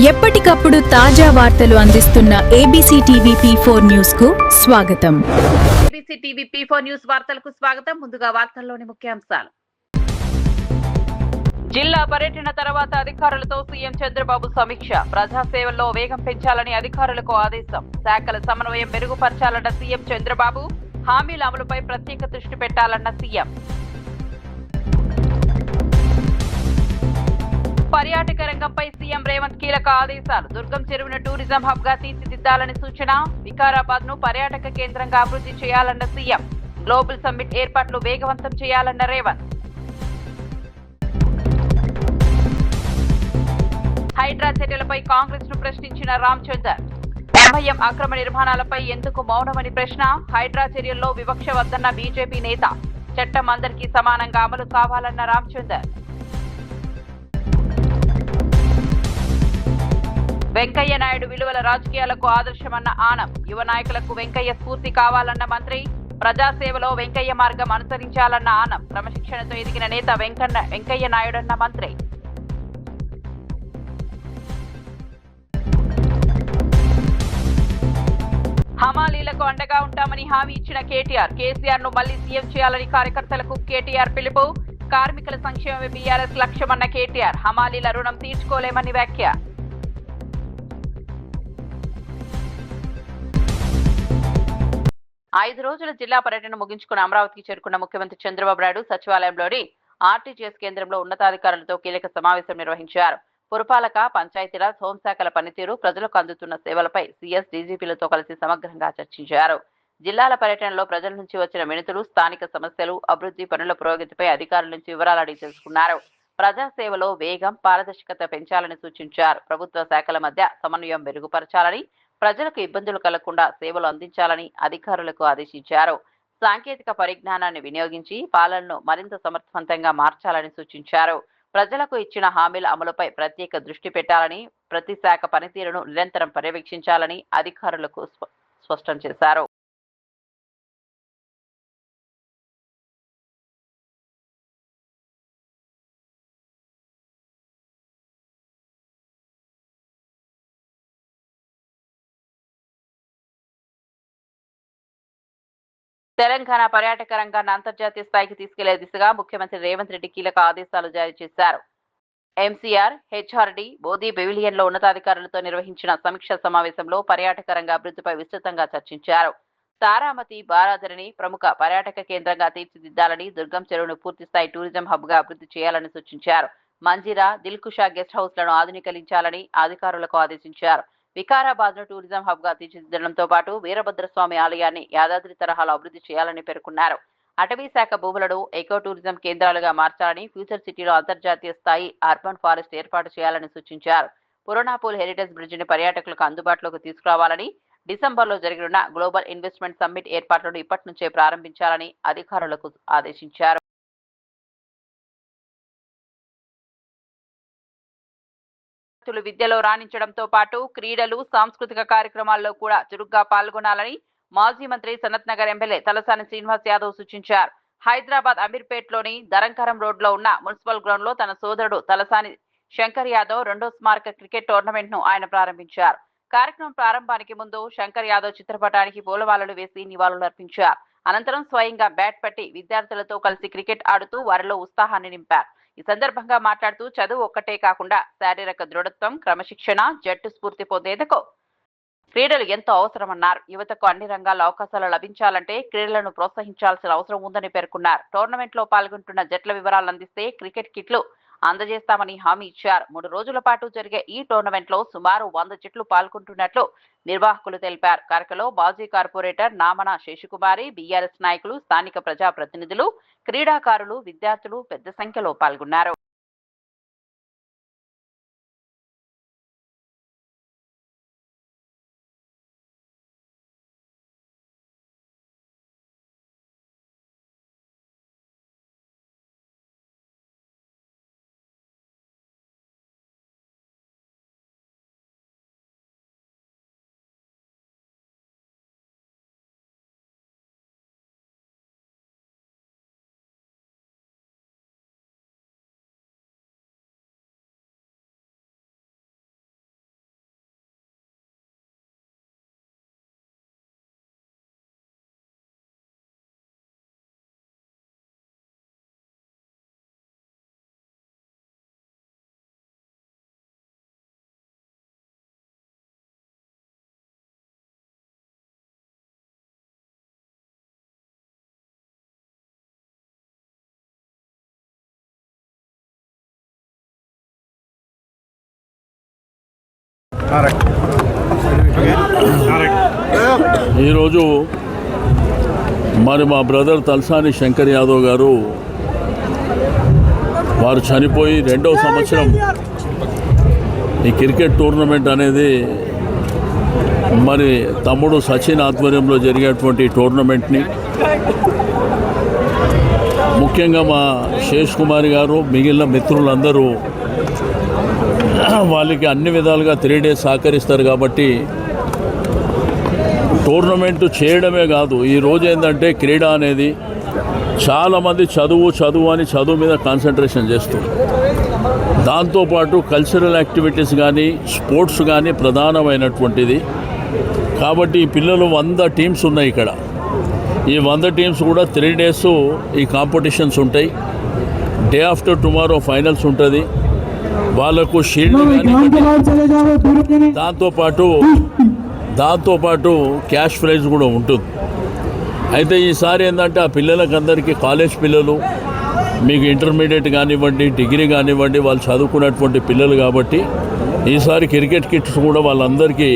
ఎప్పటికప్పుడు తాజా వార్తలు అందిస్తున్న ABC టీవీ P4 న్యూస్ కు స్వాగతం. ABC టీవీ P4 న్యూస్ వార్తలకు స్వాగతం. ముందుగా వార్తల్లోని ముఖ్యాంశాలు. జిల్లా పర్యటన తర్వాత అధికారులతో సీఎం చంద్రబాబు సమీక్ష. ప్రజాసేవల్లో వేగం పెంచాలని అధికారులకు ఆదేశం. శాఖల సమన్వయం మెరుగుపరచాలన్న సీఎం చంద్రబాబు. హామీల అమలుపై ప్రత్యేక దృష్టి పెట్టాలన్న సీఎం. పర్యాటక రంగంపై సీఎం రేవంత్ కీలక ఆదేశాలు. దుర్గం చెరువును టూరిజం హబ్ గా తీర్చిదిద్దాలని సూచన. వికారాబాద్ ను పర్యాటక కేంద్రంగా అభివృద్ధి చేయాలన్న సీఎం. గ్లోబల్ సమ్మిట్ ఏర్పాట్లు వేగవంతం చేయాలన్న రేవంత్. హైడ్రా చర్యలపై కాంగ్రెస్ ను ప్రశ్నించిన రామచందర్. ఎంఐఎం అక్రమ నిర్మాణాలపై ఎందుకు మౌనమని ప్రశ్న. హైడ్రా చర్యల్లో వివక్ష వద్దన్న బీజేపీ నేత. చట్టం అందరికీ సమానంగా అమలు కావాలన్న రామచందర్. వెంకయ్య నాయుడు విలువల రాజకీయాలకు ఆదర్శమన్న ఆనం. యువ నాయకులకు వెంకయ్య స్ఫూర్తి కావాలన్న మంత్రి. ప్రజాసేవలో వెంకయ్య మార్గం అనుసరించాలన్న ఆనం. క్రమశిక్షణతో ఎదిగిన నేత వెంకయ్య నాయుడన్న మంత్రి. హమాలీలకు అండగా ఉంటామని హామీ ఇచ్చిన కేటీఆర్. కేసీఆర్ ను మళ్లీ సీఎం చేయాలని కార్యకర్తలకు కేటీఆర్ పిలుపు. కార్మికుల సంక్షేమమే బీఆర్ఎస్ లక్ష్యమన్న కేటీఆర్. హమాలీల రుణం తీర్చుకోలేమని వ్యాఖ్య. 5 రోజుల జిల్లా పర్యటన ముగించుకుని అమరావతికి చేరుకున్న ముఖ్యమంత్రి చంద్రబాబు నాయుడు సచివాలయంలోని ఆర్టీజీఎస్ కేంద్రంలో ఉన్నతాధికారులతో కీలక సమావేశం నిర్వహించారు. పురపాలక, పంచాయతీరాజ్, హోంశాఖల పనితీరు, ప్రజలకు అందుతున్న సేవలపై సీఎస్, డీజీపీలతో కలిసి సమగ్రంగా చర్చించారు. జిల్లాల పర్యటనలో ప్రజల నుంచి వచ్చిన వినతులు, స్థానిక సమస్యలు, అభివృద్ధి పనుల పురోగతిపై అధికారుల నుంచి వివరాలు అడిగి తెలుసుకున్నారు. ప్రజాసేవలో వేగం, పారదర్శకత పెంచాలని సూచించారు. ప్రభుత్వ శాఖల మధ్య సమన్వయం మెరుగుపరచాలని, ప్రజలకు ఇబ్బందులు కలగకుండా సేవలు అందించాలని అధికారులకు ఆదేశించారు. సాంకేతిక పరిజ్ఞానాన్ని వినియోగించి పాలనను మరింత సమర్థవంతంగా మార్చాలని సూచించారు. ప్రజలకు ఇచ్చిన హామీల అమలుపై ప్రత్యేక దృష్టి పెట్టాలని, ప్రతి శాఖ పనితీరును నిరంతరం పర్యవేక్షించాలని అధికారులకు స్పష్టం చేశారు. తెలంగాణ పర్యాటక రంగాన్ని అంతర్జాతీయ స్థాయికి తీసుకెళ్లే దిశగా ముఖ్యమంత్రి రేవంత్ రెడ్డి కీలక ఆదేశాలు జారీ చేశారు. ఎంసీఆర్, హెచ్ఆర్డీ, బోధి పెవిలియన్లో ఉన్నతాధికారులతో నిర్వహించిన సమీక్షా సమావేశంలో పర్యాటక రంగ అభివృద్ధిపై విస్తృతంగా చర్చించారు. తారామతి, బారాదరిని ప్రముఖ పర్యాటక కేంద్రంగా తీర్చిదిద్దాలని, దుర్గం చెరువును పూర్తిస్థాయి టూరిజం హబ్ గా అభివృద్ధి చేయాలని సూచించారు. మంజిరా, దిల్కుషా గెస్ట్ హౌస్లను ఆధునీకరించాలని అధికారులకు ఆదేశించారు. వికారాబాద్ ను టూరిజం హబ్ గా తీర్చిదిద్దడంతో పాటు వీరభద్రస్వామి ఆలయాన్ని యాదాద్రి తరహాలో అభివృద్ధి చేయాలని పేర్కొన్నారు. అటవీ శాఖ భూములను ఎకో టూరిజం కేంద్రాలుగా మార్చాలని, ఫ్యూచర్ సిటీలో అంతర్జాతీయ స్థాయి అర్బన్ ఫారెస్ట్ ఏర్పాటు చేయాలని సూచించారు. పురాణాపూల్ హెరిటేజ్ బ్రిడ్జిని పర్యాటకులకు అందుబాటులోకి తీసుకురావాలని, డిసెంబర్లో జరగనున్న గ్లోబల్ ఇన్వెస్ట్మెంట్ సమ్మిట్ ఏర్పాట్లను ఇప్పటి నుంచే ప్రారంభించాలని అధికారులకు ఆదేశించారు. విద్యలో రాణించడంతో పాటు క్రీడలు, సాంస్కృతిక కార్యక్రమాల్లో కూడా చురుగ్గా పాల్గొనాలని మాజీ మంత్రి సనత్ నగర్ ఎమ్మెల్యే తలసాని శ్రీనివాస్ యాదవ్ సూచించారు. హైదరాబాద్ అమీర్పేట్లోని దరంకరం రోడ్లో ఉన్న మున్సిపల్ గ్రౌండ్ లో తన సోదరుడు తలసాని శంకర్ యాదవ్ 2వ స్మారక క్రికెట్ టోర్నమెంట్ ను ఆయన ప్రారంభించారు. కార్యక్రమం ప్రారంభానికి ముందు శంకర్ యాదవ్ చిత్రపటానికి పూలమాలలు వేసి నివాళులర్పించారు. అనంతరం స్వయంగా బ్యాట్ పట్టి విద్యార్థులతో కలిసి క్రికెట్ ఆడుతూ వారిలో ఉత్సాహాన్ని నింపారు. ఈ సందర్భంగా మాట్లాడుతూ చదువు ఒక్కటే కాకుండా శారీరక దృఢత్వం, క్రమశిక్షణ, జట్టు స్ఫూర్తి పొందేందుకు క్రీడలు ఎంతో అవసరమన్నారు. యువతకు అన్ని రంగాల్లో అవకాశాలు లభించాలంటే క్రీడలను ప్రోత్సహించాల్సిన అవసరం ఉందని పేర్కొన్నారు. టోర్నమెంట్ లో పాల్గొంటున్న జట్ల వివరాలు అందిస్తే క్రికెట్ కిట్లు అందజేస్తామని హామీ ఇచ్చారు. 3 రోజుల పాటు జరిగే ఈ టోర్నమెంట్ లో సుమారు 100 జట్లు పాల్గొంటున్నట్లు నిర్వాహకులు తెలిపారు. కార్యక్రమంలో మాజీ కార్పొరేటర్ నామన శేషకుమారి, బీఆర్ఎస్ నాయకులు, స్థానిక ప్రజాప్రతినిధులు, క్రీడాకారులు, విద్యార్థులు పెద్ద సంఖ్యలో పాల్గొన్నారు. ఈరోజు మరి మా బ్రదర్ తలసాని శంకర్ యాదవ్ గారు వారు చనిపోయి 2వ సంవత్సరం ఈ క్రికెట్ టోర్నమెంట్ అనేది మరి తమ్ముడు సచిన్ ఆధ్వర్యంలో జరిగేటువంటి టోర్నమెంట్ని ముఖ్యంగా మా శేష్ కుమార్ గారు మిగిలిన మిత్రులందరూ వాళ్ళకి అన్ని విధాలుగా 3 days సహకరిస్తారు కాబట్టి టోర్నమెంట్ చేయడమే కాదు ఈరోజు ఏంటంటే క్రీడ అనేది చాలామంది చదువు అని చదువు మీద కాన్సన్ట్రేషన్ చేస్తారు. దాంతోపాటు కల్చరల్ యాక్టివిటీస్ కానీ స్పోర్ట్స్ కానీ ప్రధానమైనటువంటిది. కాబట్టి ఈ పిల్లలు 100 టీమ్స్ ఉన్నాయి ఇక్కడ. ఈ 100 టీమ్స్ కూడా 3 days ఈ కాంపిటీషన్స్ ఉంటాయి. డే ఆఫ్టర్ టుమారో ఫైనల్స్ ఉంటుంది. వాళ్ళకు షీల్డ్ కానీ దాంతోపాటు క్యాష్ ప్రైజ్ కూడా ఉంటుంది. అయితే ఈసారి ఏంటంటే ఆ పిల్లలకందరికీ కాలేజ్ పిల్లలు మీకు ఇంటర్మీడియట్ కానివ్వండి డిగ్రీ కానివ్వండి వాళ్ళు చదువుకున్నటువంటి పిల్లలు కాబట్టి ఈసారి క్రికెట్ కిట్స్ కూడా వాళ్ళందరికీ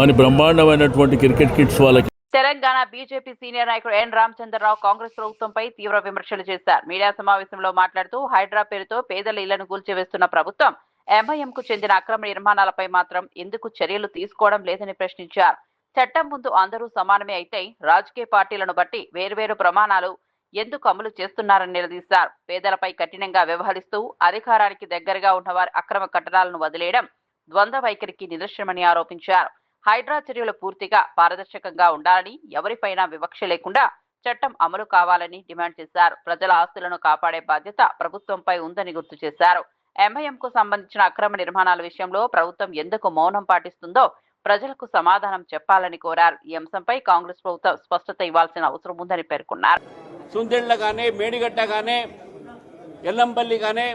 మన బ్రహ్మాండమైనటువంటి క్రికెట్ కిట్స్ వాళ్ళకి. తెలంగాణ బీజేపీ సీనియర్ నాయకుడు ఎన్ రామచంద్రరావు కాంగ్రెస్ ప్రభుత్వంపై తీవ్ర విమర్శలు చేశారు. మీడియా సమావేశంలో మాట్లాడుతూ హైడ్రా పేరుతో పేదల ఇళ్లను కూల్చివేస్తున్న ప్రభుత్వం ఎంఐఎంకు చెందిన అక్రమ నిర్మాణాలపై మాత్రం ఎందుకు చర్యలు తీసుకోవడం లేదని ప్రశ్నించారు. చట్టం ముందు అందరూ సమానమే అయితే రాజకీయ పార్టీలను బట్టి వేర్వేరు ప్రమాణాలు ఎందుకు అమలు చేస్తున్నారని నిలదీశారు. పేదలపై కఠినంగా వ్యవహరిస్తూ అధికారానికి దగ్గరగా ఉన్న వారి అక్రమ కట్టడాలను వదిలేయడం ద్వంద్వ వైఖరికి నిదర్శనమని ఆరోపించారు. హైడ్రా చర్యలు పూర్తిగా పారదర్శకంగా ఉండాలని, ఎవరిపైనా వివక్ష లేకుండా చట్టం అమలు కావాలని డిమాండ్ చేశారు. ప్రజల ఆస్తులను కాపాడే బాధ్యత ప్రభుత్వంపై ఉందని గుర్తు చేశారు. ఎంఐఎంకు సంబంధించిన అక్రమ నిర్మాణాల విషయంలో ప్రభుత్వం ఎందుకు మౌనం పాటిస్తుందో ప్రజలకు సమాధానం చెప్పాలని కోరారు. ఈ అంశంపై కాంగ్రెస్ ప్రభుత్వం స్పష్టత ఇవ్వాల్సిన అవసరం ఉందని పేర్కొన్నారు. సుందెళ్ల కానీ మేడిగట్ట కానీ ఎల్లంపల్లి కానీ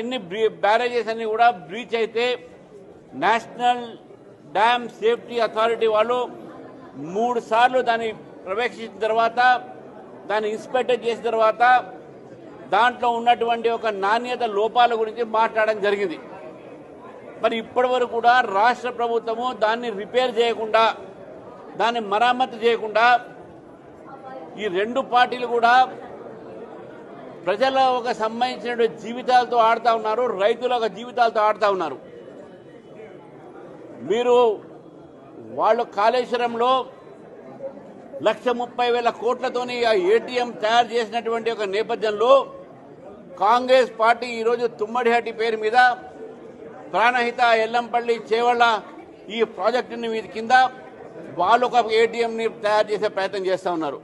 ఎన్ని బ్యారేజెస్ అన్ని కూడా బ్రీచ్ అయితే నేషనల్ డ్యామ్ సేఫ్టీ అథారిటీ వాళ్ళు 3 సార్లు దాన్ని ప్రవేశించిన తర్వాత దాన్ని ఇన్స్పెక్ట్ చేసిన తర్వాత దాంట్లో ఉన్నటువంటి ఒక నాణ్యత లోపాల గురించి మాట్లాడడం జరిగింది. మరి ఇప్పటి వరకు కూడా రాష్ట్ర ప్రభుత్వము దాన్ని రిపేర్ చేయకుండా దాన్ని మరమ్మతు చేయకుండా ఈ 2 పార్టీలు కూడా ప్రజల ఒక సంబంధించిన జీవితాలతో ఆడుతూ ఉన్నారు, రైతుల ఒక జీవితాలతో ఆడుతూ ఉన్నారు. మీరు వాళ్ళు కాళేశ్వరంలో 1,30,000 కోట్లతోని ఆ ఏటీఎం తయారు చేసినటువంటి ఒక నేపథ్యంలో కాంగ్రెస్ పార్టీ ఈరోజు తుమ్మడిహట్టి పేరు మీద ప్రాణహిత ఎల్లంపల్లి చేవళ్ళ ఈ ప్రాజెక్టుని మీద కింద వాళ్ళు ఒక ఏటీఎంని తయారు చేసే ప్రయత్నం చేస్తూ ఉన్నారు.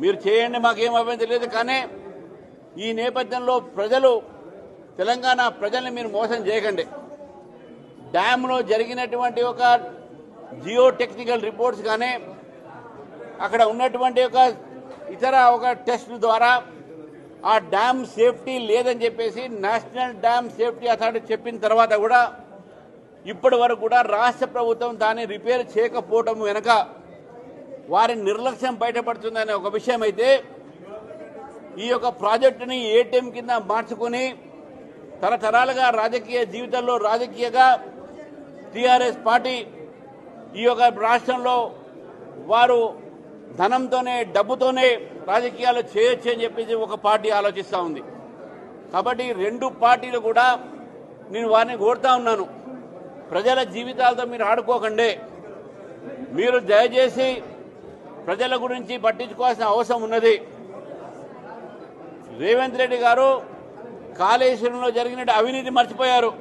మీరు చేయండి, మాకేం అభ్యంతరం లేదు. కానీ ఈ నేపథ్యంలో తెలంగాణ ప్రజల్ని మీరు మోసం చేయకండి. డ్యామ్లో జరిగినటువంటి ఒక జియో టెక్నికల్ రిపోర్ట్స్ కానీ అక్కడ ఉన్నటువంటి ఇతర టెస్ట్ ద్వారా ఆ డ్యామ్ సేఫ్టీ లేదని చెప్పేసి నేషనల్ డ్యామ్ సేఫ్టీ అథారిటీ చెప్పిన తర్వాత కూడా ఇప్పటి వరకు కూడా రాష్ట్ర ప్రభుత్వం దాన్ని రిపేర్ చేయకపోవడం వెనుక వారి నిర్లక్ష్యం బయటపడుతుందనే ఒక విషయం అయితే ఈ యొక్క ప్రాజెక్టుని ఏటీఎం కింద మార్చుకొని తరతరాలుగా రాజకీయ జీవితంలో రాజకీయంగా టీఆర్ఎస్ పార్టీ ఈ యొక్క రాష్ట్రంలో వారు ధనంతోనే డబ్బుతోనే రాజకీయాలు చేయొచ్చు అని చెప్పేసి ఒక పార్టీ ఆలోచిస్తూ ఉంది. కాబట్టి 2 పార్టీలు కూడా నేను వారిని కోరుతా ఉన్నాను, ప్రజల జీవితాలతో మీరు ఆడుకోకండి. మీరు దయచేసి ప్రజల గురించి పట్టించుకోవాల్సిన అవసరం ఉన్నది. రేవంత్ రెడ్డి గారు కాళేశ్వరంలో జరిగిన అవినీతి మర్చిపోయారు.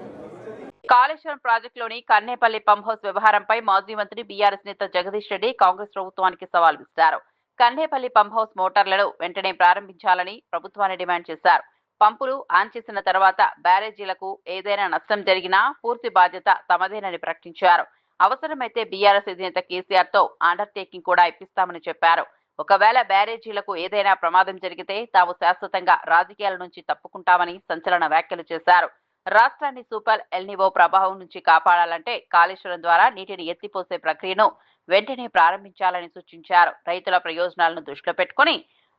కాళేశ్వరం ప్రాజెక్టులోని కన్నేపల్లి పంప్ హౌస్ వ్యవహారంపై మాజీ మంత్రి బీఆర్ఎస్ నేత జగదీష్ రెడ్డి కాంగ్రెస్ ప్రభుత్వానికి సవాల్ విసిరారు. కన్నేపల్లి పంప్ హౌస్ మోటార్లను వెంటనే ప్రారంభించాలని ప్రభుత్వాన్ని డిమాండ్ చేశారు. పంపులు ఆన్ చేసిన తర్వాత బ్యారేజీలకు ఏదైనా నష్టం జరిగినా పూర్తి బాధ్యత తమదేనని ప్రకటించారు. అవసరమైతే బీఆర్ఎస్ అధినేత కేసీఆర్ తో అండర్టేకింగ్ కూడా ఇప్పిస్తామని చెప్పారు. ఒకవేళ బ్యారేజీలకు ఏదైనా ప్రమాదం జరిగితే తాము శాశ్వతంగా రాజకీయాల నుంచి తప్పుకుంటామని సంచలన వ్యాఖ్యలు చేశారు. రాష్ట్రాన్ని సూపర్ ఎల్నివో ప్రభావం నుంచి కాపాడాలంటే కాళేశ్వరం ద్వారా నీటిని ఎత్తిపోసే ప్రక్రియను వెంటనే ప్రారంభించాలని సూచించారు. రైతుల ప్రయోజనాలను దృష్టిలో పెట్టుకుని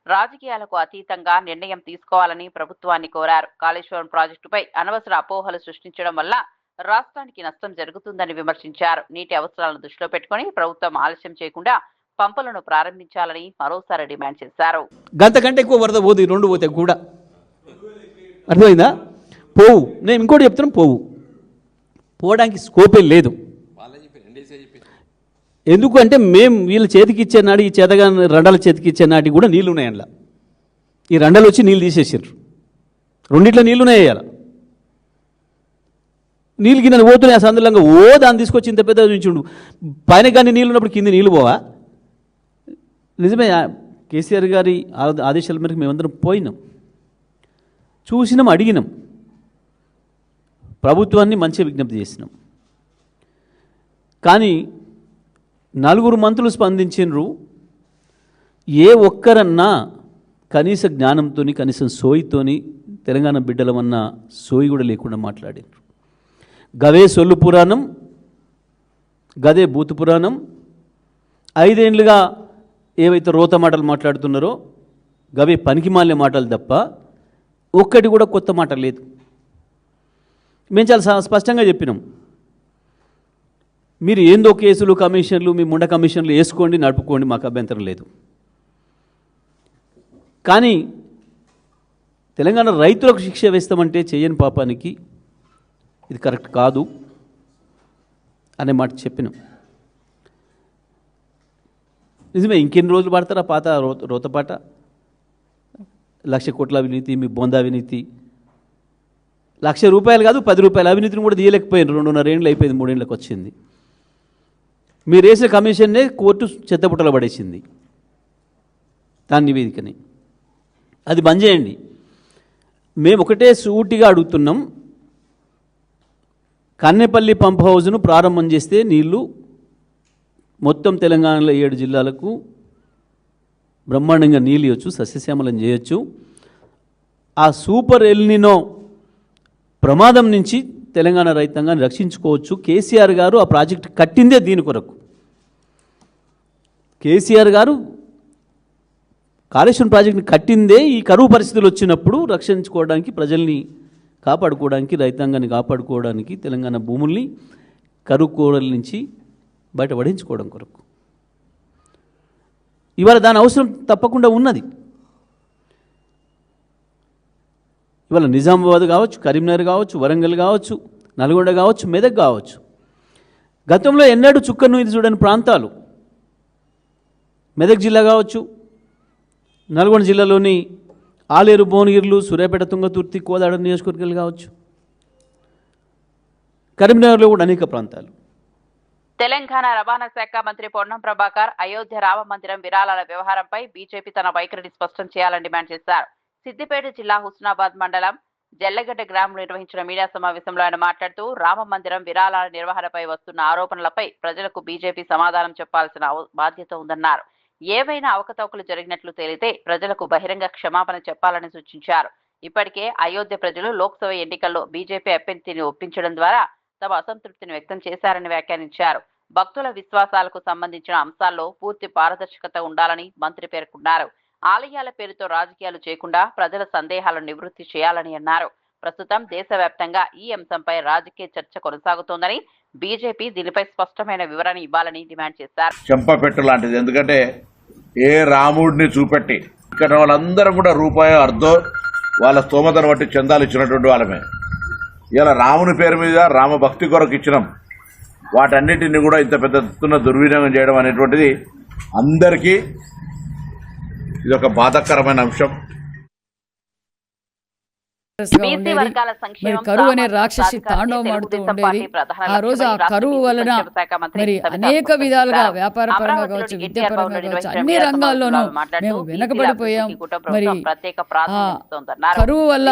రాజకీయాలకు అతీతంగా నిర్ణయం తీసుకోవాలని ప్రభుత్వాన్ని కోరారు. కాళేశ్వరం ప్రాజెక్టుపై అనవసర అపోహలు సృష్టించడం వల్ల రాష్ట్రానికి నష్టం జరుగుతుందని విమర్శించారు. నీటి అవసరాలను దృష్టిలో పెట్టుకుని ప్రభుత్వం ఆలస్యం చేయకుండా పంపులను ప్రారంభించాలని మరోసారి డిమాండ్ చేశారు. గంటకంటే ఎక్కువ వరద పోదు, 2 పోతే కూడా అర్థమైందా? పోవు. నేను ఇంకోటి చెప్తున్నాను, పోవడానికి స్కోపే లేదు. ఎందుకు అంటే మేము వీళ్ళ చేతికి ఇచ్చే నాడు, ఈ చేతగా రండాల చేతికి ఇచ్చే నాటికి కూడా నీళ్ళు ఉన్నాయి. అందులో ఈ రండలు వచ్చి నీళ్ళు తీసేసారు. రెండిట్లో నీళ్ళు ఉన్నాయి. అలా నీళ్ళు కింద పోతున్నాయి. ఆ సందర్భంగా దాన్ని తీసుకొచ్చి ఇంత పెద్ద ఉంచుండు. పైన కానీ నీళ్ళు ఉన్నప్పుడు కింద నీళ్ళు పోవా? నిజమే. కేసీఆర్ గారి ఆదేశాల మేరకు మేమందరం పోయినాం, చూసినాం, అడిగినాం, ప్రభుత్వాన్ని మంచి విజ్ఞప్తి చేసినాం. కానీ 4 మంత్రులు స్పందించినరు. ఏ ఒక్కరన్నా కనీస జ్ఞానంతో, కనీసం సోయితోని తెలంగాణ బిడ్డలమన్న సోయి కూడా లేకుండా మాట్లాడినారు. గవే సొల్లు పురాణం, గదే బూతు పురాణం. 5 ఏళ్ళుగా ఏవైతే రోత మాటలు మాట్లాడుతున్నారో గవే పనికిమాలిన మాటలు తప్ప ఒక్కటి కూడా కొత్త మాట లేదు. మేము చాలా స్పష్టంగా చెప్పినాం, మీరు ఏందో కేసులు, కమిషన్లు, మీ ముండ కమిషన్లు వేసుకోండి, నడుపుకోండి, మాకు అభ్యంతరం లేదు. కానీ తెలంగాణ రైతులకు శిక్ష వేస్తామంటే చేయని పాపానికి ఇది కరెక్ట్ కాదు అనే మాట చెప్పినాం. నిజమే, ఇంకెన్ని రోజులు పడతారా పాత రోతపాట? 1,00,000 కోట్ల అవినీతి, మీ బొంద అవినీతి. 1,00,000 రూపాయలు కాదు, 10 రూపాయల అవినీతిని కూడా తీయలేకపోయినారు. 2.5 ఏళ్ళు అయిపోయింది, 3 ఏళ్ళకి వచ్చింది. మీరు వేసిన కమిషన్నే కోర్టు చెత్తపుట్టలో పడేసింది, దాని నివేదికని. అది బంద్ చేయండి. మేము ఒకటే సూటిగా అడుగుతున్నాం, కన్నెపల్లి పంప్ హౌజ్ను ప్రారంభం చేస్తే నీళ్లు మొత్తం తెలంగాణలో 7 జిల్లాలకు బ్రహ్మాండంగా నీళ్ళు ఇవ్వచ్చు, సస్యశ్యామలం చేయొచ్చు. ఆ సూపర్ ఎల్నినో ప్రమాదం నుంచి తెలంగాణ రైతాంగాన్ని రక్షించుకోవచ్చు. కేసీఆర్ గారు ఆ ప్రాజెక్ట్ కట్టిందే దీని కొరకు. కేసీఆర్ గారు కాళేశ్వరం ప్రాజెక్టుని కట్టిందే ఈ కరువు పరిస్థితులు వచ్చినప్పుడు రక్షించుకోవడానికి, ప్రజల్ని కాపాడుకోవడానికి, రైతాంగాన్ని కాపాడుకోవడానికి, తెలంగాణ భూముల్ని కరువు కోడల నుంచి బయట పడించుకోవడం కొరకు. ఇవాళ దాని అవసరం తప్పకుండా ఉన్నది. ఇవాళ నిజామాబాద్ కావచ్చు, కరీంనగర్ కావచ్చు, వరంగల్ కావచ్చు, నల్గొండ కావచ్చు, మెదక్ కావచ్చు, గతంలో ఎన్నడూ చుక్కను ఇది చూడని ప్రాంతాలు. మెదక్ జిల్లా కావచ్చు, నల్గొండ జిల్లాలోని ఆలేరు, భువనగిరిలు, సూర్యాపేట, తుంగతుర్తి, కోదాడ నియోజకవర్గాలు కావచ్చు, కరీంనగర్లో కూడా అనేక ప్రాంతాలు. తెలంగాణ రవాణా శాఖ మంత్రి పొన్నం ప్రభాకర్ అయోధ్య రామ మందిరం విరాళాల వ్యవహారంపై బీజేపీ తన వైఖరిని స్పష్టం చేయాలని డిమాండ్ చేశారు. సిద్దిపేట జిల్లా హుస్నాబాద్ మండలం జల్లగడ్డ గ్రామంలో నిర్వహించిన మీడియా సమావేశంలో ఆయన మాట్లాడుతూ, రామ మందిరం విరాళాల నిర్వహణపై వస్తున్న ఆరోపణలపై ప్రజలకు బీజేపీ సమాధానం చెప్పాల్సిన బాధ్యత ఉందన్నారు. ఏవైనా అవకతవకలు జరిగినట్లు తేలితే ప్రజలకు బహిరంగ క్షమాపణ చెప్పాలని సూచించారు. ఇప్పటికే అయోధ్య ప్రజలు లోక్సభ ఎన్నికల్లో బీజేపీ అభ్యర్థిని ఒప్పించడం ద్వారా తమ అసంతృప్తిని వ్యక్తం చేశారని వ్యాఖ్యానించారు. భక్తుల విశ్వాసాలకు సంబంధించిన అంశాల్లో పూర్తి పారదర్శకత ఉండాలని మంత్రి పేర్కొన్నారు. ఆలయాల పేరుతో రాజకీయాలు చేయకుండా ప్రజల సందేహాలను నివృత్తి చేయాలని అన్నారు. ప్రస్తుతం దేశవ్యాప్తంగా ఈ అంశంపై రాజకీయ చర్చ కొనసాగుతోందని, బీజేపీ దీనిపై స్పష్టమైన వివరణ ఇవ్వాలని డిమాండ్ చేశారు. చెంపపెట్టు లాంటిది. ఎందుకంటే ఏ రాముడిని చూపెట్టి ఇక్కడ వాళ్ళందరూ కూడా రూపాయి అర్ధో వాళ్ళ స్తోమతను బట్టి చందాలు ఇచ్చినటువంటి వాళ్ళమే. ఇలా రాముని పేరు మీద రామ భక్తి కొరకు ఇచ్చినాం. వాటన్నిటిని కూడా ఇంత పెద్ద ఎత్తున దుర్వినియోగం చేయడం అనేటువంటిది అందరికీ ఇది ఒక బాధాకరమైన అంశం. మరి కరువు అనే రాక్షసి తాండవం ఆడుతూ ఉండేది. ఆ రోజు ఆ కరువు వలన మరి అనేక విధాలుగా వ్యాపార పరంగా కావచ్చు, విద్యాపరంగా కావచ్చు, అన్ని రంగాల్లోనూ మేము వెనకబడిపోయాం. మరి ఆ కరువు వల్ల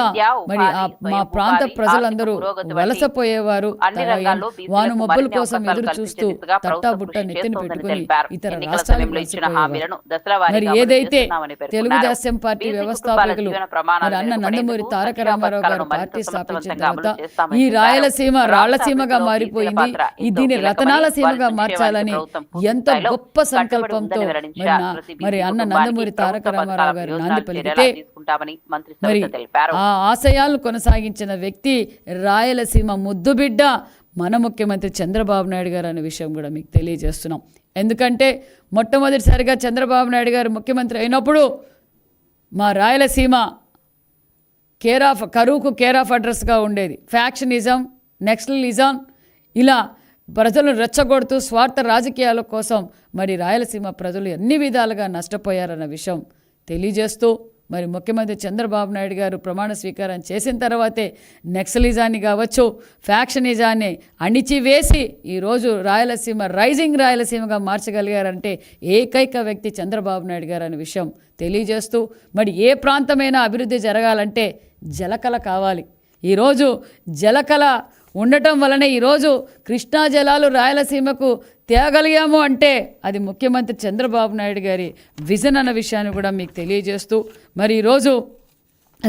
మరి మా ప్రాంత ప్రజలందరూ వలసపోయేవారు. వాను మబ్బుల కోసం ఎదురు చూస్తూ తట్టాబుట్ట నెత్తిని పెట్టుకుని ఇతర రాష్ట్రాలకు వలసపోయేవారు. మరి ఏదైతే తెలుగుదేశం పార్టీ వ్యవస్థాపకులు మరి అన్న నందమూరి తారక రామారావు గారు పార్టీ స్థాపించిన తర్వాత ఈ రాయలసీమ రాళ్లసీమగా మారిపోయింది, దీని రతనాల సీమగా మార్చాలని ఎంతో గొప్ప సంకల్పంతో మరి అన్న నందమూరి తారక రామారావు గారు నాంది పలికితే మరి ఆ ఆశయాలను కొనసాగించిన వ్యక్తి రాయలసీమ ముద్దుబిడ్డ మన ముఖ్యమంత్రి చంద్రబాబు నాయుడు గారు అనే విషయం కూడా మీకు తెలియజేస్తున్నాం. ఎందుకంటే మొట్టమొదటిసారిగా చంద్రబాబు నాయుడు గారు ముఖ్యమంత్రి అయినప్పుడు మా రాయలసీమ కరువుకు కేర్ ఆఫ్ అడ్రస్గా ఉండేది. ఫ్యాక్షనిజం, నెక్సలిజం ఇలా ప్రజలను రెచ్చగొడుతూ స్వార్థ రాజకీయాల కోసం మరి రాయలసీమ ప్రజలు ఎన్ని విధాలుగా నష్టపోయారన్న విషయం తెలియజేస్తూ మరి ముఖ్యమంత్రి చంద్రబాబు నాయుడు గారు ప్రమాణ స్వీకారం చేసిన తర్వాతే నెక్సలిజాన్ని కావచ్చు, ఫ్యాక్షనిజాన్ని అణిచివేసి ఈరోజు రాయలసీమ రైజింగ్ రాయలసీమగా మార్చగలిగారంటే ఏకైక వ్యక్తి చంద్రబాబు నాయుడు గారు అనే విషయం తెలియజేస్తూ మరి ఏ ప్రాంతమైనా అభివృద్ధి జరగాలంటే జలకళ కావాలి. ఈరోజు జలకళ ఉండటం వలన ఈరోజు కృష్ణా జలాలు రాయలసీమకు తేగలిగాము అంటే అది ముఖ్యమంత్రి చంద్రబాబు నాయుడు గారి విజన్ అన్న విషయాన్ని కూడా మీకు తెలియజేస్తూ మరి ఈరోజు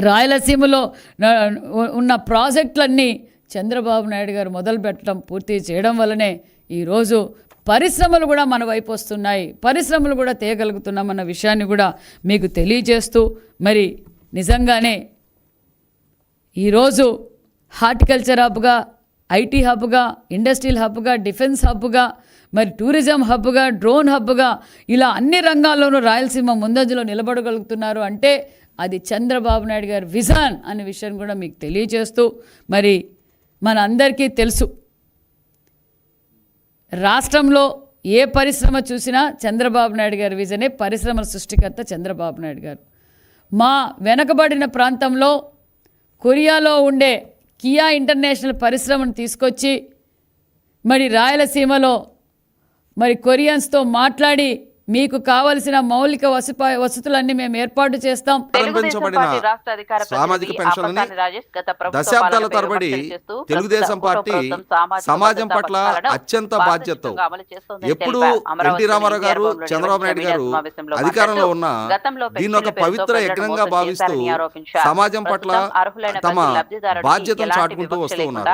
రాయలసీమలో ఉన్న ప్రాజెక్టులన్నీ చంద్రబాబు నాయుడు గారు మొదలుపెట్టడం పూర్తి చేయడం వల్లనే ఈరోజు పరిశ్రమలు కూడా మన వైపు వస్తున్నాయి, పరిశ్రమలు కూడా తేగలుగుతున్నామన్న విషయాన్ని కూడా మీకు తెలియజేస్తూ మరి నిజంగానే ఈరోజు హార్టికల్చర్ హబ్గా, ఐటీ హబ్గా, ఇండస్ట్రియల్ హబ్గా, డిఫెన్స్ హబ్గా, మరి టూరిజం హబ్గా, డ్రోన్ హబ్గా ఇలా అన్ని రంగాల్లోనూ రాయలసీమ ముందంజలో నిలబడగలుగుతున్నారు అంటే అది చంద్రబాబు నాయుడు గారి విజన్ అనే విషయం కూడా మీకు తెలియజేస్తూ మరి మన అందరికీ తెలుసు రాష్ట్రంలో ఏ పరిశ్రమ చూసినా చంద్రబాబు నాయుడు గారి విజనే పరిశ్రమల సృష్టికర్త చంద్రబాబు నాయుడు గారు. మా వెనకబడిన ప్రాంతంలో కొరియాలో ఉండే కియా ఇంటర్నేషనల్ పరిశ్రమను తీసుకొచ్చి మరి రాయలసీమలో మరి కొరియన్స్తో మాట్లాడి మీకు కావలసిన మౌలిక వసతులన్నీ మేము ఏర్పాటు చేస్తాం. సామాజిక పెన్షన్లని దశాబ్దాల తరబడి తెలుగుదేశం పార్టీ సమాజం పట్ల అత్యంత బాధ్యతతో ఎప్పుడు ఎన్టీ రామారావు గారు, చంద్రబాబు నాయుడు గారు అధికారంలో ఉన్న దీన్ని ఒక పవిత్ర యజ్ఞంగా భావిస్తూ సమాజం పట్ల తమ బాధ్యతను చాటుకుంటూ వస్తూ ఉన్నారు.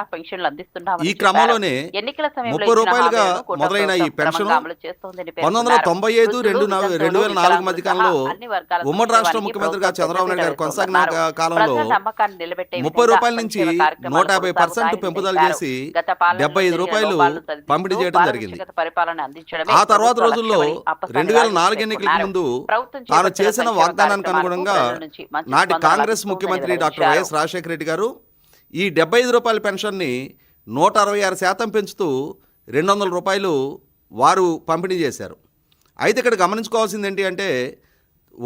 ఈ క్రమంలోనే 30 రూపాయలుగా మొదలైన ఈ పెన్షన్ 1995-2004 మధ్య కాలంలో ఉమ్మడి రాష్ట్ర ముఖ్యమంత్రిగా చంద్రబాబు నాయుడు గారు కొనసాగిన కాలంలో 30 రూపాయల నుంచి 150% పెంపుదల చేసి 75 రూపాయలు పంపిణీ చేయడం జరిగింది. ఆ తర్వాత రోజుల్లో 2004 ఎన్నికలకు ముందు తాను చేసిన వాగ్దానానికి అనుగుణంగా నాటి కాంగ్రెస్ ముఖ్యమంత్రి డాక్టర్ వైఎస్ రాజశేఖర రెడ్డి గారు ఈ 75 రూపాయల పెన్షన్ని 166% పెంచుతూ 200 రూపాయలు వారు పంపిణీ చేశారు. అయితే ఇక్కడ గమనించుకోవాల్సింది ఏంటి అంటే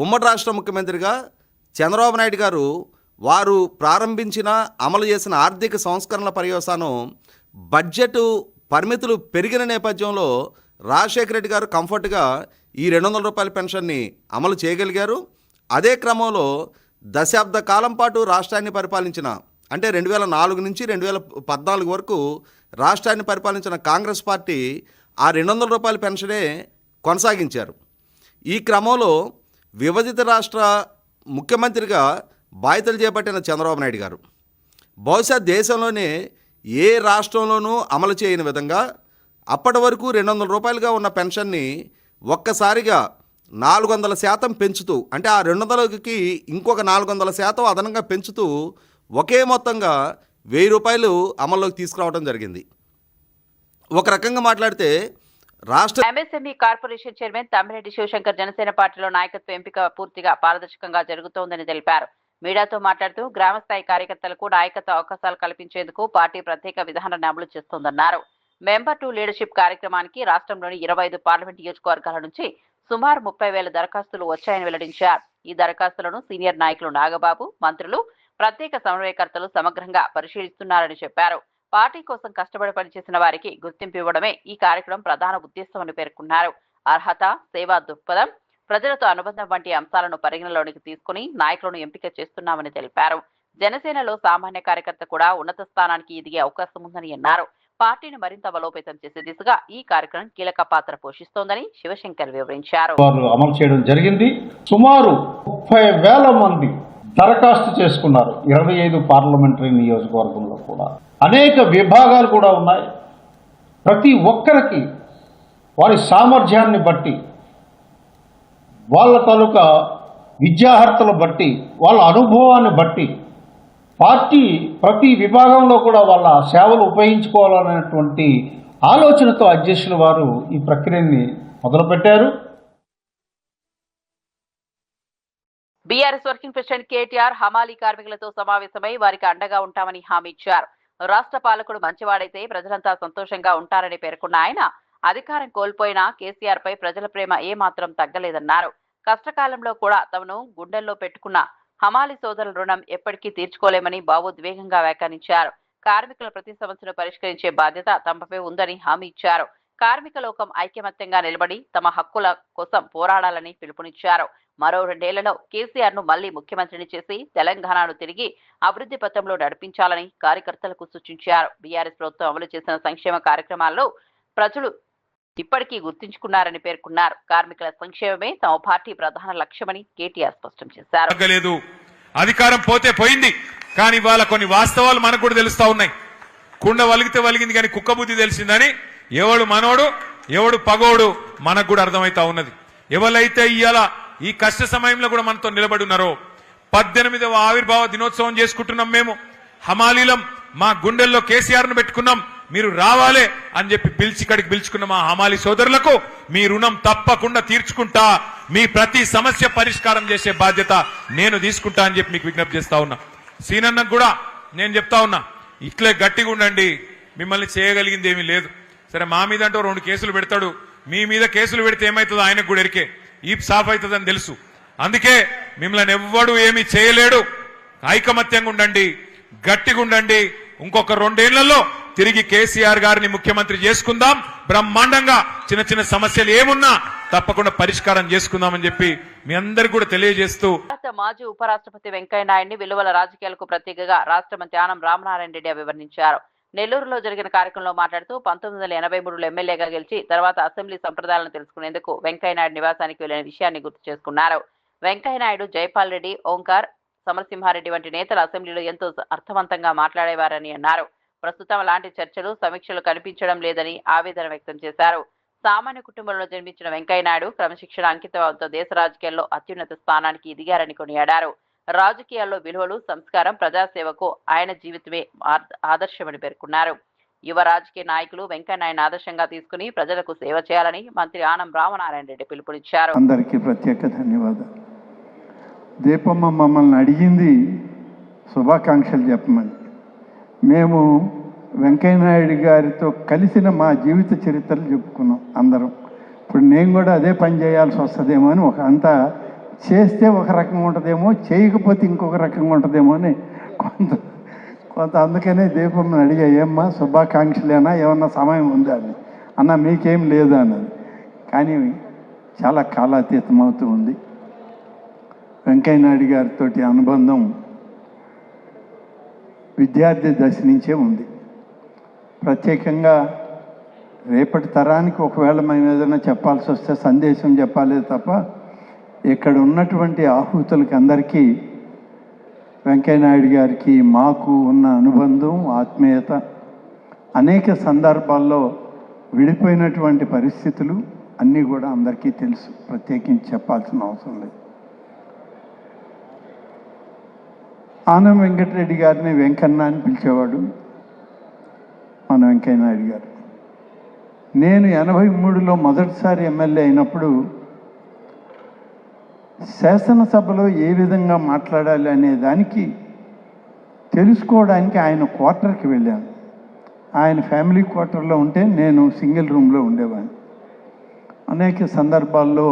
ఉమ్మడి రాష్ట్ర ముఖ్యమంత్రిగా చంద్రబాబు నాయుడు గారు వారు ప్రారంభించిన అమలు చేసిన ఆర్థిక సంస్కరణల పర్యవసానం బడ్జెట్ పరిమితులు పెరిగిన నేపథ్యంలో రాజశేఖర రెడ్డి గారు కంఫర్ట్గా ఈ 200 రూపాయల పెన్షన్ని అమలు చేయగలిగారు. అదే క్రమంలో దశాబ్ద కాలం పాటు రాష్ట్రాన్ని పరిపాలించిన అంటే 2004 నుంచి 2014 వరకు రాష్ట్రాన్ని పరిపాలించిన కాంగ్రెస్ పార్టీ ఆ 200 రూపాయల పెన్షనే కొనసాగించారు. ఈ క్రమంలో విభజిత రాష్ట్ర ముఖ్యమంత్రిగా బాధ్యతలు చేపట్టిన చంద్రబాబు నాయుడు గారు బహుశా దేశంలోనే ఏ రాష్ట్రంలోనూ అమలు చేయని విధంగా అప్పటి వరకు 200 రూపాయలుగా ఉన్న పెన్షన్ని ఒక్కసారిగా 400% పెంచుతూ అంటే ఆ 200కి ఇంకొక 400% అదనంగా పెంచుతూ ఒకే మొత్తంగా 1000 రూపాయలు అమల్లోకి తీసుకురావడం జరిగింది. ఒక రకంగా మాట్లాడితే రాష్ట్ర MSME corporation chairman Tammireddy Shivashankar Janasena పార్టీలో నాయకత్వ ఎంపిక పూర్తిగా పారదర్శకంగా జరుగుతోందని తెలిపారు. మీడియాతో మాట్లాడుతూ గ్రామ స్థాయి కార్యకర్తలకు నాయకత్వ అవకాశాలు కల్పించేందుకు పార్టీ ప్రత్యేక విధానాన్ని అమలు చేస్తోందన్నారు. మెంబర్ టు లీడర్షిప్ కార్యక్రమానికి రాష్ట్రంలోని 25 పార్లమెంట్ నియోజకవర్గాల నుంచి సుమారు 30,000 దరఖాస్తులు వచ్చాయని వెల్లడించారు. ఈ దరఖాస్తులను సీనియర్ నాయకులు నాగబాబు, మంత్రులు, ప్రత్యేక సమన్వయకర్తలు సమగ్రంగా పరిశీలిస్తున్నారని చెప్పారు. పార్టీ కోసం కష్టపడి పనిచేసిన వారికి గుర్తింపు ఇవ్వడమే ఈ కార్యక్రమం ప్రధాన ఉద్దేశమని పేర్కొన్నారు. అర్హత, సేవా దృక్పథం, ప్రజలతో అనుబంధం వంటి అంశాలను పరిగణలోనికి తీసుకుని నాయకులను ఎంపిక చేస్తున్నామని తెలిపారు. జనసేనలో సామాన్య కార్యకర్త కూడా ఉన్నత స్థానానికి ఎదిగే అవకాశం ఉందని అన్నారు. పార్టీని మరింత బలోపేతం చేసే దిశగా ఈ కార్యక్రమం కీలక పాత్ర పోషిస్తోందని శివశంకర్ వివరించారు. అమలు చేయడం జరిగింది. సుమారు 30,000 మంది దరఖాస్తు చేసుకున్నారు 25 పార్లమెంటరీ నియోజకవర్గంలో కూడా. అనేక విభాగాలు కూడా ఉన్నాయి. ప్రతి ఒక్కరికి వారి సామర్థ్యాన్ని బట్టి, వాళ్ళ తాలూకా విద్యార్హతలు బట్టి, వాళ్ళ అనుభవాన్ని బట్టి పార్టీ ప్రతి విభాగంలో కూడా వాళ్ళ సేవలు ఉపయోగించుకోవాలనేటువంటి ఆలోచనతో అధ్యక్షుల వారు ఈ ప్రక్రియని మొదలుపెట్టారు. బీఆర్ఎస్ వర్కింగ్ ప్రెసిడెంట్ కేటీఆర్ హమాలీ కార్మికులతో సమావేశమై వారికి అండగా ఉంటామని హామీ ఇచ్చారు. రాష్ట్ర పాలకుడు మంచివాడైతే ప్రజలంతా సంతోషంగా ఉంటారని పేర్కొన్న ఆయన, అధికారం కోల్పోయినా కేసీఆర్ పై ప్రజల ప్రేమ ఏమాత్రం తగ్గలేదన్నారు. కష్టకాలంలో కూడా తమను గుండెల్లో పెట్టుకున్న హమాలీ సోదరుల రుణం ఎప్పటికీ తీర్చుకోలేమని భావోద్వేగంగా వ్యాఖ్యానించారు. కార్మికుల ప్రతి సమస్యను పరిష్కరించే బాధ్యత తమపై ఉందని హామీ ఇచ్చారు. కార్మిక లోకం ఐకమత్యంగా నిలబడి తమ హక్కుల కోసం పోరాడాలని పిలుపునిచ్చారు. మరో 2 ఏళ్లలో కేసీఆర్ ను మళ్లీ ముఖ్యమంత్రిని చేసి తెలంగాణను తిరిగి అభివృద్ధి పథంలో నడిపించాలని కార్యకర్తలకు సూచించారు. బీఆర్ఎస్ ప్రభుత్వం అమలు చేసిన సంక్షేమ కార్యక్రమాల్లో ప్రజలు ఇప్పటికీ గుర్తుంచుకున్నారని పేర్కొన్నారు. కార్మికుల సంక్షేమమే తమ పార్టీ ప్రధాన లక్ష్యమని కేటీఆర్ స్పష్టం చేశారు. అధికారం పోతే పోయింది, కానీ వాళ్ళ కొన్ని వాస్తవాలు మనకు కూడా తెలుస్తా ఉన్నాయి. కుండ వలిగితే వలిగింది కానీ కుక్క బుద్ధి తెలిసిందని ఎవడు మనోడు ఎవడు పగోడు మనకు కూడా అర్థమైతా ఉన్నది. ఎవరైతే ఇవాళ ఈ కష్ట సమయంలో కూడా మనతో నిలబడి ఉన్నారో, 18వ ఆవిర్భావ దినోత్సవం చేసుకుంటున్నాం. మేము హమాలీలం మా గుండెల్లో కేసీఆర్ ను పెట్టుకున్నాం. మీరు రావాలే అని చెప్పి ఇక్కడికి పిలుచుకున్న మా హమాలీ సోదరులకు మీ రుణం తప్పకుండా తీర్చుకుంటా, మీ ప్రతి సమస్య పరిష్కారం చేసే బాధ్యత నేను తీసుకుంటా అని చెప్పి మీకు విజ్ఞప్తి చేస్తా ఉన్నా. సీనన్నకు కూడా నేను చెప్తా ఉన్నా, ఇట్లే గట్టిగా ఉండండి, మిమ్మల్ని చేయగలిగింది ఏమీ లేదు. సరే మా మీద అంటూ 2 కేసులు పెడతాడు, మీ మీద కేసులు పెడితే ఏమవుతుందో ఆయనకు కూడా ఎరికే, ఈ సాఫ్ అవుతుందని తెలుసు. అందుకే మిమ్మల్ని ఎవ్వడు ఏమీ చేయలేడు. ఐకమత్యంగా ఉండండి, గట్టిగా ఉండండి. ఇంకొక 2 ఏళ్లలో తిరిగి కేసీఆర్ గారిని ముఖ్యమంత్రి చేసుకుందాం. బ్రహ్మాండంగా చిన్న చిన్న సమస్యలు ఏమున్నా తప్పకుండా పరిష్కారం చేసుకుందామని చెప్పి మీ అందరికి కూడా తెలియజేస్తూ, మాజీ ఉపరాష్ట్రపతి వెంకయ్యనాయుడిని విలువల రాజకీయాలకు ప్రత్యేకగా రాష్ట్ర మంత్రి ఆనం రామనారాయణ రెడ్డి వివరించారు. నెల్లూరులో జరిగిన కార్యక్రమంలో మాట్లాడుతూ 1983లో ఎమ్మెల్యేగా గెలిచి తర్వాత అసెంబ్లీ సంప్రదాయాలను తెలుసుకునేందుకు వెంకయ్యనాయుడు నివాసానికి వెళ్లిన విషయాన్ని గుర్తు చేసుకున్నారు. వెంకయ్యనాయుడు, జైపాల్ రెడ్డి, ఓంకార్, సమరసింహారెడ్డి వంటి నేతలు అసెంబ్లీలో ఎంతో అర్థవంతంగా మాట్లాడేవారని అన్నారు. ప్రస్తుతం అలాంటి చర్చలు, సమీక్షలు కనిపించడం లేదని ఆవేదన వ్యక్తం చేశారు. సామాన్య కుటుంబంలో జన్మించిన వెంకయ్యనాయుడు క్రమశిక్షణ, అంకితభావంతో దేశ రాజకీయాల్లో అత్యున్నత స్థానానికి ఎదిగారని కొనియాడారు. రాజకీయాల్లో విలువలు, సంస్కారం, ప్రజాసేవకు ఆయన జీవితమే ఆదర్శమని పేర్కొన్నారు. యువ రాజకీయ నాయకులు వెంకయ్యనాయుడు ఆదర్శంగా తీసుకుని ప్రజలకు సేవ చేయాలని మంత్రి ఆనం రామనారాయణ రెడ్డి పిలుపునిచ్చారు. అందరికీ ప్రత్యేక ధన్యవాదాలు. దీపమ్మ మమ్మల్ని అడిగింది శుభాకాంక్షలు చెప్పమని. మేము వెంకయ్యనాయుడు గారితో కలిసిన మా జీవిత చరిత్రలు చెప్పుకున్నాం అందరం. ఇప్పుడు నేను కూడా అదే పని చేయాల్సి వస్తుందేమో అని, అంతా చేస్తే ఒక రకంగా ఉంటుందేమో, చేయకపోతే ఇంకొక రకంగా ఉంటుందేమో అని కొంత అందుకనే దీపమ్మని అడిగా, ఏమ్మా శుభాకాంక్షలేనా, ఏమన్నా సమయం ఉందా అని. అన్న మీకేం లేదు అన్నది. కానీ చాలా కాలాతీతం అవుతూ ఉంది. వెంకయ్యనాయుడు గారితో అనుబంధం విద్యార్థి దశ నుంచే ఉంది. ప్రత్యేకంగా రేపటి తరానికి ఒకవేళ మేము ఏదైనా చెప్పాల్సి వస్తే సందేశం చెప్పాలి తప్ప, ఇక్కడ ఉన్నటువంటి ఆహుతులకి అందరికీ వెంకయ్యనాయుడు గారికి మాకు ఉన్న అనుబంధం, ఆత్మీయత అనేక సందర్భాల్లో విడిపోయినటువంటి పరిస్థితులు అన్నీ కూడా అందరికీ తెలుసు, ప్రత్యేకించి చెప్పాల్సిన అవసరం లేదు. ఆనం వెంకటరెడ్డి గారిని వెంకన్న అని పిలిచేవాడు మన వెంకయ్యనాయుడు గారు. నేను 83లో మొదటిసారి ఎమ్మెల్యే అయినప్పుడు శాసనసభలో ఏ విధంగా మాట్లాడాలి అనే దానికి తెలుసుకోవడానికి ఆయన క్వార్టర్కి వెళ్ళాను. ఆయన ఫ్యామిలీ క్వార్టర్లో ఉంటే నేను సింగిల్ రూమ్లో ఉండేవాడిని. అనేక సందర్భాల్లో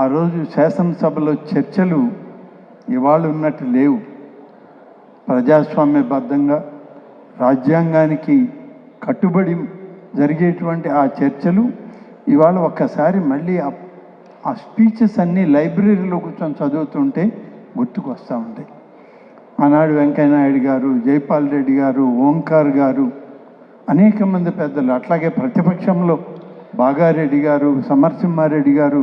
ఆ రోజు శాసనసభలో చర్చలు ఇవాళ ఉన్నట్టు లేవు. ప్రజాస్వామ్యబద్ధంగా రాజ్యాంగానికి కట్టుబడి జరిగేటువంటి ఆ చర్చలు ఇవాళ ఒక్కసారి మళ్ళీ ఆ స్పీచెస్ అన్నీ లైబ్రరీలో కూర్చొని చదువుతుంటే గుర్తుకు వస్తూ ఉంటాయి. ఆనాడు వెంకయ్యనాయుడు గారు, జైపాల్ రెడ్డి గారు, ఓంకార్ గారు, అనేక మంది పెద్దలు, అట్లాగే ప్రతిపక్షంలో బాగారెడ్డి గారు, సమరసింహారెడ్డి గారు,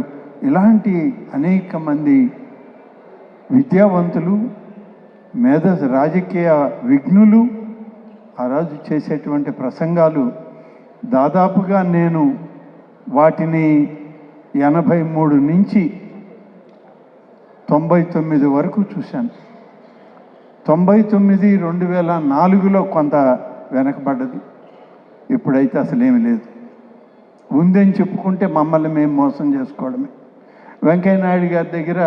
ఇలాంటి అనేక మంది విద్యావంతులు, మేధస్ రాజకీయ విఘ్నులు ఆ రోజు చేసేటువంటి ప్రసంగాలు దాదాపుగా నేను వాటిని 83 నుంచి 99 వరకు చూశాను. 99 2004లో కొంత వెనకబడ్డది. ఇప్పుడైతే అసలేమీ లేదు. ఉందని చెప్పుకుంటే మమ్మల్ని మేము మోసం చేసుకోవడమే. వెంకయ్యనాయుడు గారి దగ్గర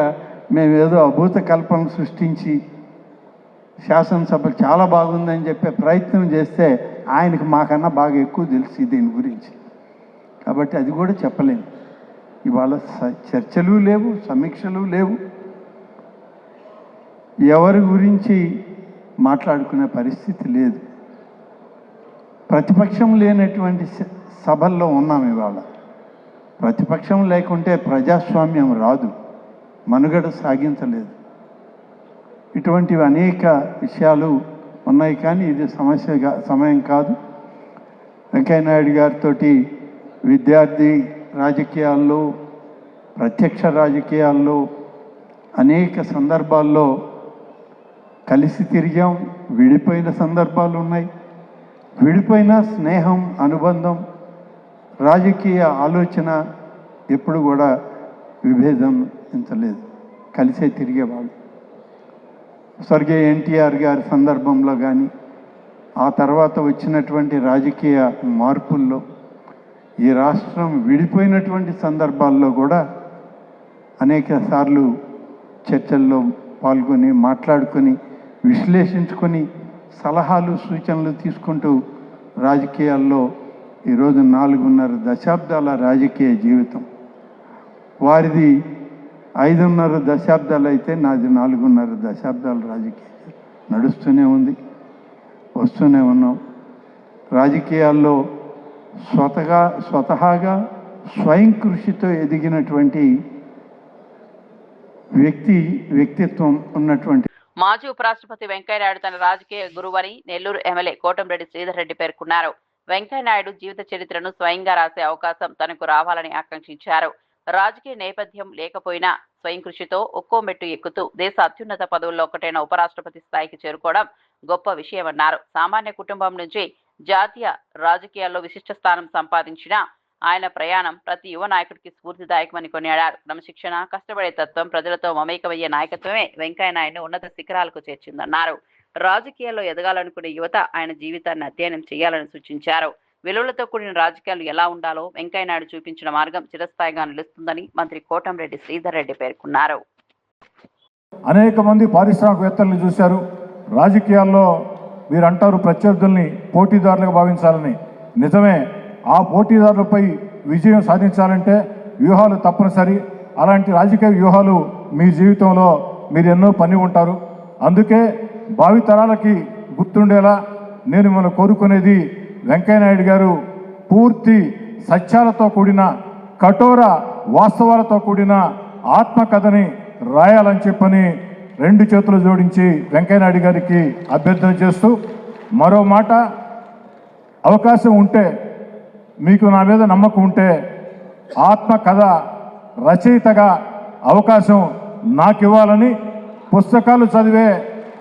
మేము ఏదో అభూత కల్పన సృష్టించి శాసనసభ చాలా బాగుందని చెప్పే ప్రయత్నం చేస్తే ఆయనకి మాకన్నా బాగా ఎక్కువ తెలిసి దీని గురించి. కాబట్టి అది కూడా చెప్పలేము. ఇవాళ చర్చలు లేవు, సమీక్షలు లేవు, ఎవరి గురించి మాట్లాడుకునే పరిస్థితి లేదు. ప్రతిపక్షం లేనటువంటి సభల్లో ఉన్నాం ఇవాళ. ప్రతిపక్షం లేకుంటే ప్రజాస్వామ్యం రాదు, మనుగడ సాగించలేదు. ఇటువంటివి అనేక విషయాలు ఉన్నాయి, కానీ ఇది సమయం కాదు. వెంకయ్యనాయుడు గారితో విద్యార్థి రాజకీయాల్లో, ప్రత్యక్ష రాజకీయాల్లో అనేక సందర్భాల్లో కలిసి తిరిగాం. విడిపోయిన సందర్భాలు ఉన్నాయి. విడిపోయిన స్నేహం, అనుబంధం, రాజకీయ ఆలోచన ఎప్పుడు కూడా విభేదం ఎంతలేదు, కలిసే తిరిగేవాళ్ళు. స్వర్గీయ ఎన్టీఆర్ గారి సందర్భంలో కానీ, ఆ తర్వాత వచ్చినటువంటి రాజకీయ మార్పుల్లో, ఈ రాష్ట్రం విడిపోయినటువంటి సందర్భాల్లో కూడా అనేక సార్లు చర్చల్లో పాల్గొని, మాట్లాడుకొని, విశ్లేషించుకొని, సలహాలు సూచనలు తీసుకుంటూ రాజకీయాల్లో ఈరోజు 4.5 దశాబ్దాల రాజకీయ జీవితం. వారిది 5.5 దశాబ్దాలు అయితే నాది 4.5 దశాబ్దాల రాజకీయ నడుస్తూనే ఉంది, వస్తూనే ఉన్నాం. రాజకీయాల్లో స్వతహాగా స్వయం కృషితో ఎదిగినటువంటి వ్యక్తిత్వం ఉన్నటువంటి మాజీ ఉపరాష్ట్రపతి వెంకయ్యనాయుడు తన రాజకీయ గురువని నెల్లూరు ఎమ్మెల్యే కోటంరెడ్డి శ్రీధర్ రెడ్డి పేర్కొన్నారు. వెంకయ్యనాయుడు జీవిత చరిత్రను స్వయంగా రాసే అవకాశం తనకు రావాలని ఆకాంక్షించారు. రాజకీయ నేపథ్యం లేకపోయినా స్వయం కృషితో ఒక్కో మెట్టు ఎక్కుతూ దేశ అత్యున్నత పదవుల్లో ఒకటైన ఉపరాష్ట్రపతి స్థాయికి చేరుకోవడం గొప్ప విషయమన్నారు. సామాన్య కుటుంబం నుంచి జాతీయ రాజకీయాల్లో విశిష్ట స్థానం సంపాదించిన ఆయన ప్రయాణం ప్రతి యువ నాయకుడికి స్ఫూర్తిదాయకమని కొనియాడారు. క్రమశిక్షణ, కష్టపడే తత్వం, ప్రజలతో మమేకమయ్యే నాయకత్వమే వెంకయ్యనాయుడును ఉన్నత శిఖరాలకు చేర్చిందన్నారు. రాజకీయాల్లో ఎదగాలనుకునే యువత ఆయన జీవితాన్ని అధ్యయనం చేయాలని సూచించారు. విలువలతో కూడిన రాజకీయాలు ఎలా ఉండాలో వెంకయ్యనాయుడు చూపించిన మార్గం చిరస్థాయిగా నిలుస్తుందని మంత్రి కోటంరెడ్డి శ్రీధర్ రెడ్డి పేర్కొన్నారు. అనేక మంది పారిశ్రామికవేత్తలను చూశారు. రాజకీయాల్లో మీరు అంటారు ప్రత్యర్థుల్ని పోటీదారులుగా భావించాలని. నిజమే, ఆ పోటీదారులపై విజయం సాధించాలంటే వ్యూహాలు తప్పనిసరి. అలాంటి రాజకీయ వ్యూహాలు మీ జీవితంలో మీరు ఎన్నో పని ఉంటారు. అందుకే భావితరాలకి గుర్తుండేలా నేను మిమ్మల్ని కోరుకునేది, వెంకయ్యనాయుడు గారు పూర్తి సత్యాలతో కూడిన, కఠోర వాస్తవాలతో కూడిన ఆత్మకథని రాయాలని చెప్పని 2 చేతులు జోడించి వెంకయ్యనాయుడు గారికి అభ్యర్థన చేస్తూ, మరో మాట, అవకాశం ఉంటే, మీకు నా మీద నమ్మకం ఉంటే, ఆత్మకథ రచయితగా అవకాశం నాకు ఇవ్వాలని, పుస్తకాలు చదివే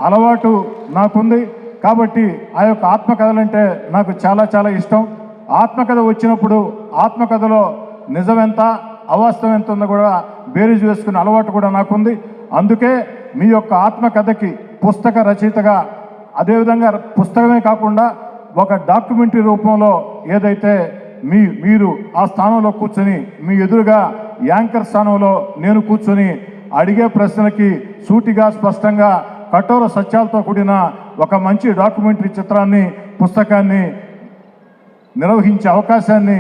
అలవాటు నాకుంది. కాబట్టి ఆ యొక్క ఆత్మకథలంటే నాకు చాలా చాలా ఇష్టం. ఆత్మకథ వచ్చినప్పుడు ఆత్మకథలో నిజమెంత, అవాస్తవం ఎంత ఉందో కూడా బేరీజు వేసుకునే అలవాటు కూడా నాకుంది. అందుకే మీ యొక్క ఆత్మకథకి పుస్తక రచయితగా, అదేవిధంగా పుస్తకమే కాకుండా ఒక డాక్యుమెంటరీ రూపంలో ఏదైతే మీరు ఆ స్థానంలో కూర్చొని, మీ ఎదురుగా యాంకర్ స్థానంలో నేను కూర్చొని అడిగే ప్రశ్నలకి సూటిగా, స్పష్టంగా, కఠోర సత్యాలతో కూడిన ఒక మంచి డాక్యుమెంటరీ చిత్రాన్ని, పుస్తకాన్ని నిర్వహించే అవకాశాన్ని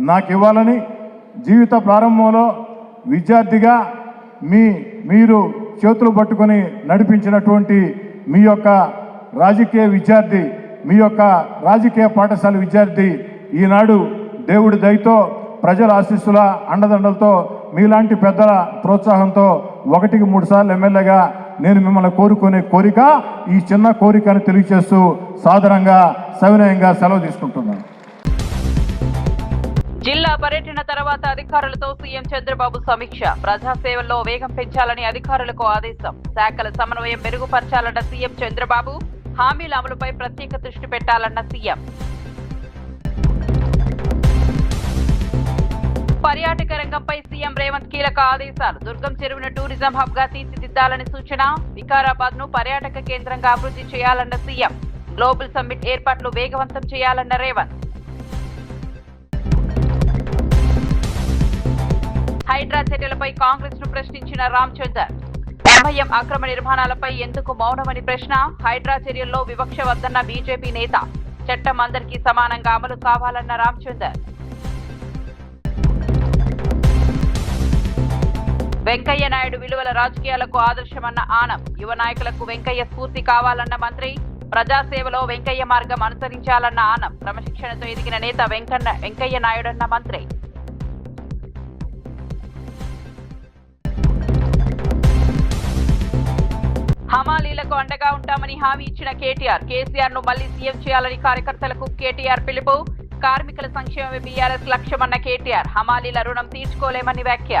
నాకు ఇవ్వాలని, జీవిత ప్రారంభంలో విద్యార్థిగా మీరు చేతులు పట్టుకొని నడిపించినటువంటి మీ యొక్క రాజకీయ విద్యార్థి, మీ యొక్క రాజకీయ పాఠశాల విద్యార్థి ఈనాడు దేవుడి దయతో, ప్రజల ఆశీస్సుల అండదండలతో, మీలాంటి పెద్దల ప్రోత్సాహంతో 1కి 3 సార్లు ఎమ్మెల్యేగా నేను మిమ్మల్ని కోరుకునే కోరిక, ఈ చిన్న కోరికను తెలియజేస్తూ సాధారణంగా సవినయంగా సెలవు తీసుకుంటున్నాను. జిల్లా పర్యటన తర్వాత అధికారులతో సీఎం చంద్రబాబు సమీక్ష. ప్రజాసేవల్లో వేగం పెంచాలని అధికారులకు ఆదేశం. శాఖల సమన్వయం మెరుగుపరచాలన్న సీఎం చంద్రబాబు. హామీల అమలుపై ప్రత్యేక దృష్టి పెట్టాలన్న సీఎం. పర్యాటక రంగంపై సీఎం రేవంత్ కీలక ఆదేశాలు. దుర్గం చెరువును టూరిజం హబ్ గా తీర్చిదిద్దాలని సూచన. వికారాబాద్ ను పర్యాటక కేంద్రంగా అభివృద్ధి చేయాలన్న సీఎం. గ్లోబల్ సమ్మిట్ ఏర్పాట్లు వేగవంతం చేయాలన్న రేవంత్. హైడ్రా చర్యలపై కాంగ్రెస్ ను ప్రశ్నించిన రామచందర్. ఎంఐఎం అక్రమ నిర్మాణాలపై ఎందుకు మౌనమని ప్రశ్న. హైడ్రా చర్యల్లో వివక్ష వద్దన్న బీజేపీ నేత. చట్టం అందరికీ సమానంగా అమలు కావాలన్న రామచందర్. వెంకయ్య నాయుడు విలువల రాజకీయాలకు ఆదర్శమన్న ఆనం. యువ నాయకులకు వెంకయ్య స్ఫూర్తి కావాలన్న మంత్రి. ప్రజాసేవలో వెంకయ్య మార్గం అనుసరించాలన్న ఆనం. క్రమశిక్షణతో ఎదిగిన నేత వెంకయ్య నాయుడన్న మంత్రి. హమాలీలకు అండగా ఉంటామని హామీ ఇచ్చిన కేటీఆర్. కేసీఆర్ ను మళ్లీ సీఎం చేయాలని కార్యకర్తలకు కేటీఆర్ పిలుపు. కార్మికుల సంక్షేమమే బీఆర్ఎస్ లక్ష్యమన్న కేటీఆర్. హమాలీల రుణం తీర్చుకోలేమని వ్యాఖ్య.